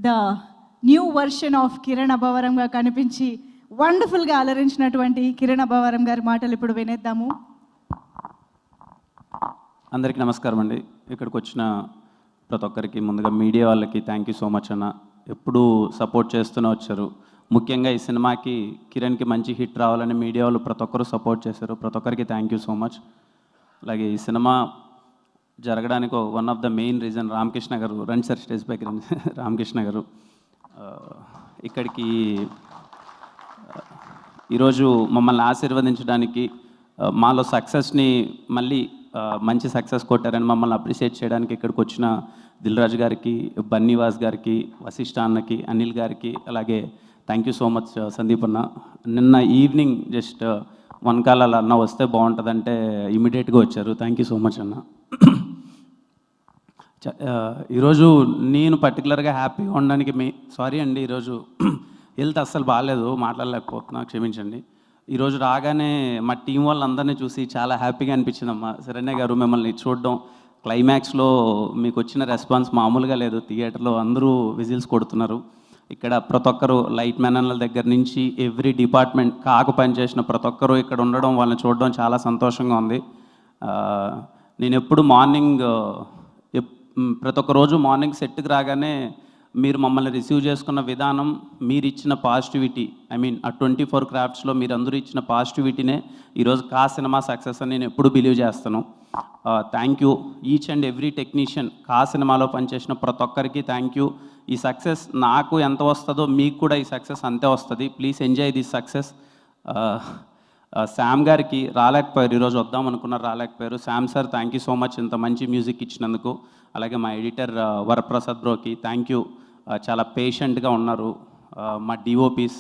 The new version of Kiran అబ్బవరంగా కనిపించి వండర్ఫుల్గా అలరించినటువంటి కిరణ్ అబ్బవరం గారి మాటలు ఇప్పుడు వినేద్దాము. అందరికీ నమస్కారం అండి. ఇక్కడికి వచ్చిన ప్రతి ఒక్కరికి ముందుగా మీడియా వాళ్ళకి థ్యాంక్ యూ సో మచ్ అన్న. ఎప్పుడూ సపోర్ట్ చేస్తూనే వచ్చారు. ముఖ్యంగా ఈ సినిమాకి కిరణ్కి మంచి హిట్ రావాలని మీడియా వాళ్ళు ప్రతి ఒక్కరు సపోర్ట్ చేశారు. ప్రతి ఒక్కరికి థ్యాంక్ యూ సో మచ్. అలాగే ఈ సినిమా జరగడానికి one of the main reason Ramakrishna గారు. రండి సార్ స్టేజ్ పైకి రండి. రామకృష్ణ గారు ఇక్కడికి ఈరోజు మమ్మల్ని ఆశీర్వదించడానికి, మాలో సక్సెస్ని మళ్ళీ మంచి సక్సెస్ కొట్టారని మమ్మల్ని అప్రిషియేట్ చేయడానికి ఇక్కడికి వచ్చిన దిల్ రాజు గారికి, బన్నీవాస్ గారికి, వశిష్ఠ అన్నకి, అనిల్ గారికి, అలాగే thank you so much Sandeep అన్న. నిన్న ఈవినింగ్ జస్ట్ 1 కాల్ అలా అన్న వస్తే బాగుంటుందంటే ఇమీడియట్గా వచ్చారు. థ్యాంక్ యూ సో మచ్ అన్న. ఈరోజు నేను పర్టికులర్గా హ్యాపీగా ఉండడానికి సారీ అండి, ఈరోజు హెల్త్ అస్సలు బాగాలేదు, మాట్లాడలేకపోతున్నా, క్షమించండి. ఈరోజు రాగానే మా టీం వాళ్ళందరినీ చూసి చాలా హ్యాపీగా అనిపించిందమ్మా. శరణ్య గారు మిమ్మల్ని చూడడం, క్లైమాక్స్లో మీకు వచ్చిన రెస్పాన్స్ మామూలుగా లేదు. థియేటర్లో అందరూ విజిల్స్ కొడుతున్నారు. ఇక్కడ ప్రతి ఒక్కరు లైట్ మ్యానర్ల దగ్గర నుంచి ఎవ్రీ డిపార్ట్మెంట్ కాకు పనిచేసిన ప్రతి ఒక్కరు ఇక్కడ ఉండడం, వాళ్ళని చూడడం చాలా సంతోషంగా ఉంది. నేను ఎప్పుడు మార్నింగ్ ప్రతి ఒక్క రోజు మార్నింగ్ సెట్కి రాగానే మీరు మమ్మల్ని రిసీవ్ చేసుకున్న విధానం, మీరు ఇచ్చిన పాజిటివిటీ, ఐ మీన్ ఆ 24 క్రాఫ్ట్స్లో మీరు అందరూ ఇచ్చిన పాజిటివిటీనే ఈరోజు కా సినిమా సక్సెస్ అని నేను ఎప్పుడు బిలీవ్ చేస్తాను. Thank you each and every technician. కా సినిమాలో పనిచేసిన ప్రతి ఒక్కరికి థ్యాంక్ యూ. ఈ సక్సెస్ నాకు ఎంత వస్తుందో మీకు కూడా ఈ సక్సెస్ అంతే వస్తుంది. Please enjoy this success. Sam గారికి రాలేకపోయారు, ఈరోజు వద్దాం అనుకున్నారు, రాలేకపోయారు. Sam sir thank you so much ఇంత మంచి మ్యూజిక్ ఇచ్చినందుకు. అలాగే మా ఎడిటర్ వరప్రసాద్ బ్రోకి థ్యాంక్ యూ. చాలా పేషెంట్గా ఉన్నారు. మా DOPs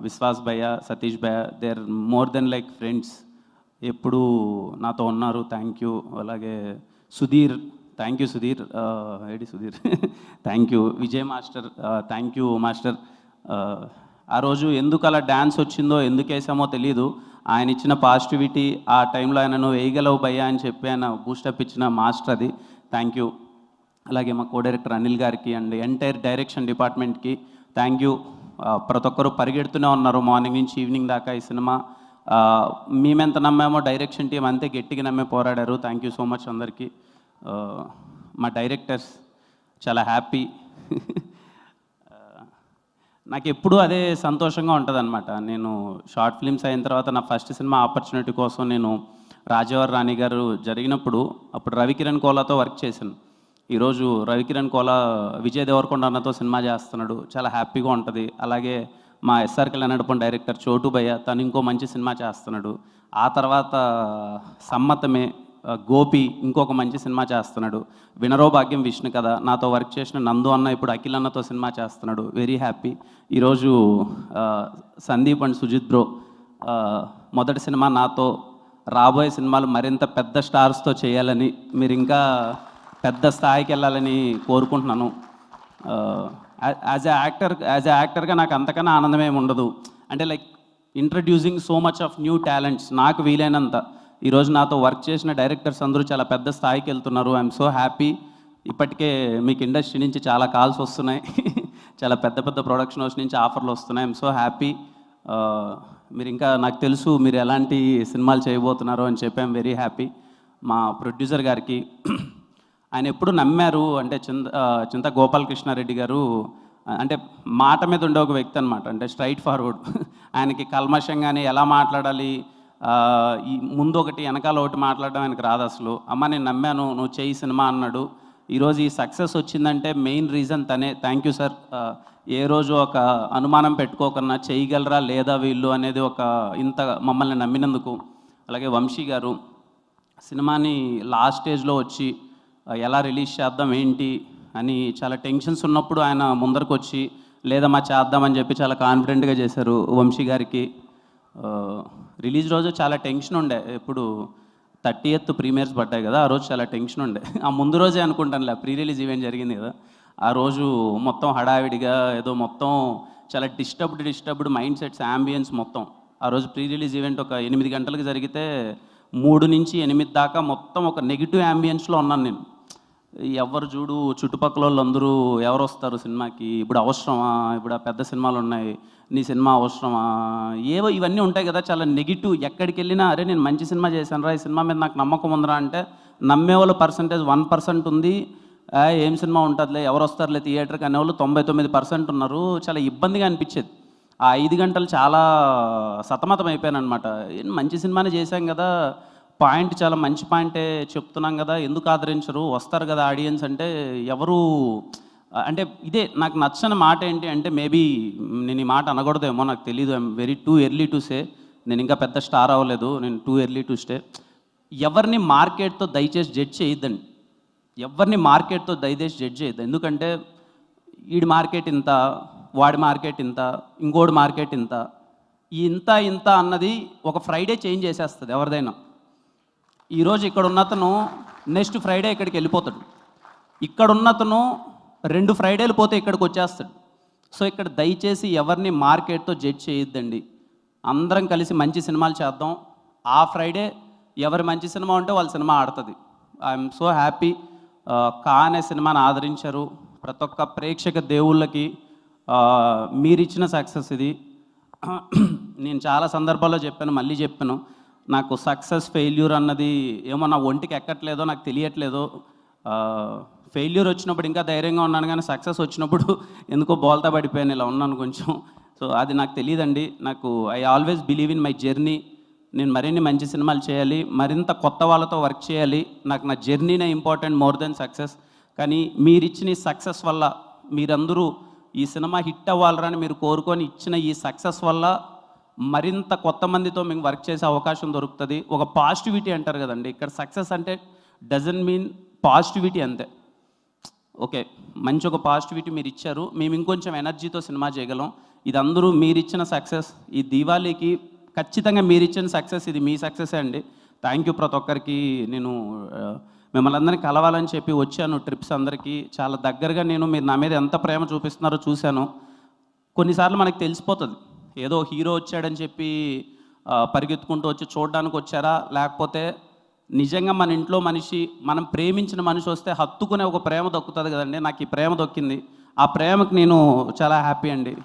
Vishwas bhaiya, Satish bhaiya, they are more than like friends, ఎప్పుడు నాతో ఉన్నారు. Thank you. అలాగే Sudheer, thank you Sudheer. AD Sudheer thank you. Vijay master thank you master. ఆ రోజు ఎందుకు అలా డ్యాన్స్ వచ్చిందో, ఎందుకు వేసామో తెలియదు. ఆయన ఇచ్చిన పాజిటివిటీ, ఆ టైంలో ఆయన నువ్వు వేయగలవు భయ్యా అని చెప్పి ఆయన బూస్టప్ ఇచ్చిన మాస్టర్ అది. Thank you. అలాగే మా కో డైరెక్టర్ అనిల్ గారికి అండ్ ఎంటైర్ డైరెక్షన్ డిపార్ట్మెంట్కి థ్యాంక్ యూ. ప్రతి ఒక్కరు పరిగెడుతూనే ఉన్నారు మార్నింగ్ నుంచి ఈవినింగ్ దాకా. ఈ సినిమా మేమెంత నమ్మామో డైరెక్షన్ టీం అంతే గట్టిగా నమ్మే పోరాడారు. థ్యాంక్ యూ సో మచ్ అందరికీ. మా డైరెక్టర్స్ చాలా హ్యాపీ. నాకు ఎప్పుడూ అదే సంతోషంగా ఉంటుంది అనమాట. నేను షార్ట్ ఫిల్మ్స్ అయిన తర్వాత నా ఫస్ట్ సినిమా ఆపర్చునిటీ కోసం నేను రాజవర్ రాణి గారు జరిగినప్పుడు అప్పుడు రవికిరణ్ కోలాతో వర్క్ చేశాను. ఈరోజు రవికిరణ్ కోలా విజయ్ దేవరకొండ అన్నతో సినిమా చేస్తున్నాడు, చాలా హ్యాపీగా ఉంటుంది. అలాగే మా ఎస్ఆర్ కళ్యాణ్ డైరెక్టర్ చోటు భయ్య, తను ఇంకో మంచి సినిమా చేస్తున్నాడు. ఆ తర్వాత సమ్మతమే గోపి ఇంకొక మంచి సినిమా చేస్తున్నాడు. వినరో భాగ్యం విష్ణు కథ నాతో వర్క్ చేసిన నందు అన్న ఇప్పుడు అఖిల్ అన్నతో సినిమా చేస్తున్నాడు. Very happy. ఈరోజు సందీప్ అండ్ సుజిత్ బ్రో మొదటి సినిమా నాతో, రాబోయే సినిమాలు మరింత పెద్ద స్టార్స్తో చేయాలని, మీరు ఇంకా పెద్ద స్థాయికి వెళ్ళాలని కోరుకుంటున్నాను. యాజ్ ఎ యాక్టర్గా నాకు అంతకన్నా ఆనందం ఏమి ఉండదు. అంటే like introducing so much of new talents. నాకు వీలైనంత ఈరోజు నాతో వర్క్ చేసిన డైరెక్టర్స్ అందరూ చాలా పెద్ద స్థాయికి వెళ్తున్నారు. I'm so happy. ఇప్పటికే మీకు ఇండస్ట్రీ నుంచి చాలా కాల్స్ వస్తున్నాయి, చాలా పెద్ద పెద్ద ప్రొడక్షన్ హౌస్ నుంచి ఆఫర్లు వస్తున్నాయి. I'm so happy. మీరు ఇంకా నాకు తెలుసు మీరు ఎలాంటి సినిమాలు చేయబోతున్నారో అని చెప్పి ఐఎమ్ వెరీ హ్యాపీ. మా ప్రొడ్యూసర్ గారికి ఆయన ఎప్పుడు నమ్మారు అంటే చింత గోపాలకృష్ణారెడ్డి గారు అంటే మాట మీద ఉండే ఒక వ్యక్తి అనమాట. అంటే స్ట్రైట్ ఫార్వర్డ్. ఆయనకి కల్మషం కానీ ఎలా మాట్లాడాలి, ఈ ముందు ఒకటి వెనకాల ఒకటి మాట్లాడడం ఆయనకు రాదు అసలు. అమ్మ నేను నమ్మాను, నువ్వు చేయి సినిమా అన్నాడు. ఈరోజు ఈ సక్సెస్ వచ్చిందంటే మెయిన్ రీజన్ తనే. Thank you sir. ఏ రోజు ఒక అనుమానం పెట్టుకోకన్నా చేయగలరా లేదా వీళ్ళు అనేది ఒక ఇంత మమ్మల్ని నమ్మినందుకు. అలాగే వంశీ గారు సినిమాని లాస్ట్ స్టేజ్లో వచ్చి ఎలా రిలీజ్ చేద్దాం ఏంటి అని చాలా టెన్షన్స్ ఉన్నప్పుడు ఆయన ముందరకు వచ్చి లేదమ్మా చేద్దామని చెప్పి చాలా కాన్ఫిడెంట్గా చేశారు. వంశీ గారికి రిలీజ్ రోజు చాలా టెన్షన్ ఉండే. ఎప్పుడు 30th ప్రీమియర్స్ పడ్డాయి కదా, ఆ రోజు చాలా టెన్షన్ ఉండే. ఆ ముందు రోజే అనుకుంటానులే, ప్రీ రిలీజ్ ఈవెంట్ జరిగింది కదా, ఆ రోజు మొత్తం హడావిడిగా ఏదో మొత్తం చాలా డిస్టర్బ్డ్ మైండ్ సెట్స్, యాంబియన్స్ మొత్తం. ఆ రోజు ప్రీ రిలీజ్ ఈవెంట్ ఒక 8 గంటలకు జరిగితే 3 నుంచి 8 దాకా మొత్తం ఒక నెగిటివ్ యాంబియన్స్లో ఉన్నాను నేను. ఎవరు చూడు చుట్టుపక్కల వాళ్ళందరూ ఎవరు వస్తారు సినిమాకి, ఇప్పుడు అవసరమా, ఇప్పుడు ఆ పెద్ద సినిమాలు ఉన్నాయి, నీ సినిమా అవసరమా, ఏవో ఇవన్నీ ఉంటాయి కదా, చాలా నెగిటివ్. ఎక్కడికి వెళ్ళినా అరే నేను మంచి సినిమా చేశాను రా, ఈ సినిమా మీద నాకు నమ్మకం ఉందిరా అంటే నమ్మే వాళ్ళ పర్సంటేజ్ 1% ఉంది. ఏం సినిమా ఉంటుందిలే, ఎవరు వస్తారులే థియేటర్కి అనేవాళ్ళు 99% ఉన్నారు. చాలా ఇబ్బందిగా అనిపించేది. ఆ 5 గంటలు చాలా సతమతం అయిపోయాను అనమాట. మంచి సినిమానే చేశాం కదా, పాయింట్ చాలా మంచి పాయింటే చెప్తున్నాం కదా, ఎందుకు ఆదరించరు, వస్తారు కదా ఆడియన్స్ అంటే ఎవరు. అంటే ఇదే నాకు నచ్చని మాట ఏంటి అంటే, మేబీ నేను ఈ మాట అనకూడదేమో నాకు తెలీదు, I'm very too early to say, నేను ఇంకా పెద్ద స్టార్ అవ్వలేదు, నేను టూ ఎర్లీ టు స్టే. ఎవరిని మార్కెట్తో దయచేసి జడ్జ్ చేయొద్దండి, ఎవరిని మార్కెట్తో దయచేసి జడ్జ్ చేయొద్దు. ఎందుకంటే వీడి మార్కెట్ ఇంత, వాడి మార్కెట్ ఇంత, ఇంకోటి మార్కెట్ ఇంత, ఈ ఇంత అన్నది ఒక ఫ్రైడే చేంజ్ చేసేస్తుంది ఎవరిదైనా. ఈరోజు ఇక్కడ ఉన్నతను నెక్స్ట్ ఫ్రైడే ఇక్కడికి వెళ్ళిపోతాడు, ఇక్కడ ఉన్నతను 2 ఫ్రైడేలు పోతే ఇక్కడికి వచ్చేస్తాడు. సో ఇక్కడ దయచేసి ఎవరిని మార్కెట్తో జడ్జ్ చేయొద్దండి, అందరం కలిసి మంచి సినిమాలు చేద్దాం. ఆ ఫ్రైడే ఎవరి మంచి సినిమా ఉంటే వాళ్ళ సినిమా ఆడుతుంది. ఐఎమ్ సో హ్యాపీ కా అనే సినిమాని ఆదరించారు. ప్రతి ఒక్క ప్రేక్షక దేవుళ్ళకి మీరిచ్చిన సక్సెస్ ఇది. నేను చాలా సందర్భాల్లో చెప్పాను, మళ్ళీ చెప్పాను, నాకు సక్సెస్ ఫెయిల్యూర్ అన్నది ఏమో నా ఒంటికి ఎక్కట్లేదో నాకు తెలియట్లేదు. ఫెయిల్యూర్ వచ్చినప్పుడు ఇంకా ధైర్యంగా ఉన్నాను, కానీ సక్సెస్ వచ్చినప్పుడు ఎందుకో బోల్తా పడిపోయాను, ఇలా ఉన్నాను కొంచెం. సో అది నాకు తెలియదండి. నాకు I always believe in my journey. నేను మరిన్ని మంచి సినిమాలు చేయాలి, మరింత కొత్త వాళ్ళతో వర్క్ చేయాలి. నాకు నా జర్నీనే ఇంపార్టెంట్ మోర్ దెన్ సక్సెస్. కానీ మీరిచ్చిన ఈ సక్సెస్ వల్ల, మీరందరూ ఈ సినిమా హిట్ అవ్వాలని మీరు కోరుకొని ఇచ్చిన ఈ సక్సెస్ వల్ల మరింత కొత్త మందితో మేము వర్క్ చేసే అవకాశం దొరుకుతుంది. ఒక పాజిటివిటీ అంటారు కదండి, ఇక్కడ సక్సెస్ అంటే డజన్ మీన్ పాజిటివిటీ అంతే. ఓకే, మంచి ఒక పాజిటివిటీ మీరు ఇచ్చారు, మేము ఇంకొంచెం ఎనర్జీతో సినిమా చేయగలం. ఇది అందరూ మీరిచ్చిన సక్సెస్. ఈ దీవాళీకి ఖచ్చితంగా మీరిచ్చిన సక్సెస్, ఇది మీ సక్సెసే అండి. థ్యాంక్ యూ ప్రతి ఒక్కరికి. నేను మిమ్మల్ని అందరినీ కలవాలని చెప్పి వచ్చాను ట్రిప్స్ అందరికీ. చాలా దగ్గరగా నేను మీరు నా మీద ఎంత ప్రేమ చూపిస్తున్నారో చూశాను. కొన్నిసార్లు మనకు తెలిసిపోతుంది, ఏదో హీరో వచ్చాడని చెప్పి పరిగెత్తుకుంటూ వచ్చి చూడడానికి వచ్చారా, లేకపోతే నిజంగా మన ఇంట్లో మనిషి, మనం ప్రేమించిన మనిషి వస్తే హత్తుకునే ఒక ప్రేమ దొక్కుతుంది కదండి. నాకు ఈ ప్రేమ దొక్కింది. ఆ ప్రేమకు నేను చాలా హ్యాపీ అండి.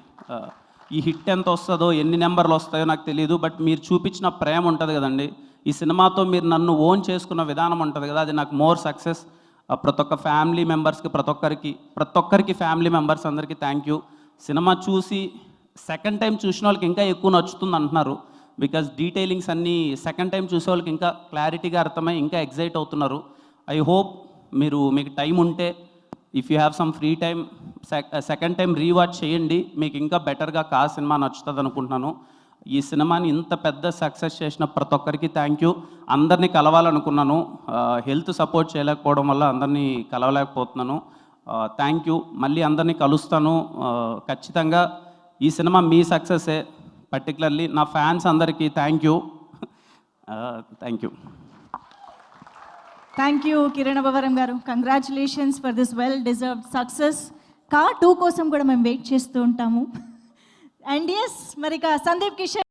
ఈ హిట్ ఎంత వస్తుందో, ఎన్ని నెంబర్లు వస్తాయో నాకు తెలియదు, బట్ మీరు చూపించిన ప్రేమ ఉంటుంది కదండి, ఈ సినిమాతో మీరు నన్ను ఓన్ చేసుకున్న విధానం ఉంటుంది కదా, అది నాకు మోర్ సక్సెస్. ప్రతి ఒక్క ఫ్యామిలీ మెంబర్స్కి, ప్రతి ఒక్కరికి ఫ్యామిలీ మెంబర్స్ అందరికీ థ్యాంక్ యూ. సినిమా చూసి సెకండ్ టైం చూసిన వాళ్ళకి ఇంకా ఎక్కువ నచ్చుతుంది అంటున్నారు. బికాజ్ డీటెయిలింగ్స్ అన్నీ సెకండ్ టైం చూసే వాళ్ళకి ఇంకా క్లారిటీగా అర్థమై ఇంకా ఎగ్జైట్ అవుతున్నారు. ఐ హోప్ మీకు టైం ఉంటే, if you have some free time, second time rewatch చేయండి, మీకు ఇంకా బెటర్గా కా సినిమా నచ్చుతుంది అనుకుంటున్నాను. ఈ సినిమాని ఇంత పెద్ద సక్సెస్ చేసిన ప్రతి ఒక్కరికి థ్యాంక్ యూ. అందరినీ కలవాలనుకున్నాను, హెల్త్ సపోర్ట్ చేయలేకపోవడం వల్ల అందరినీ కలవలేకపోతున్నాను. Thank you. మళ్ళీ అందరినీ కలుస్తాను ఖచ్చితంగా. ఈ సినిమా మీ సక్సెసే. పర్టికులర్లీ నా ఫ్యాన్స్ అందరికీ thank you. Thank you. Thank you Kiran Abbavaram గారు. Congratulations for this well deserved success. Ka 2 కోసం కూడా మేము వెయిట్ చేస్తూ ఉంటాము. అండ్ ఎస్, మరి సందీప్ కిషన్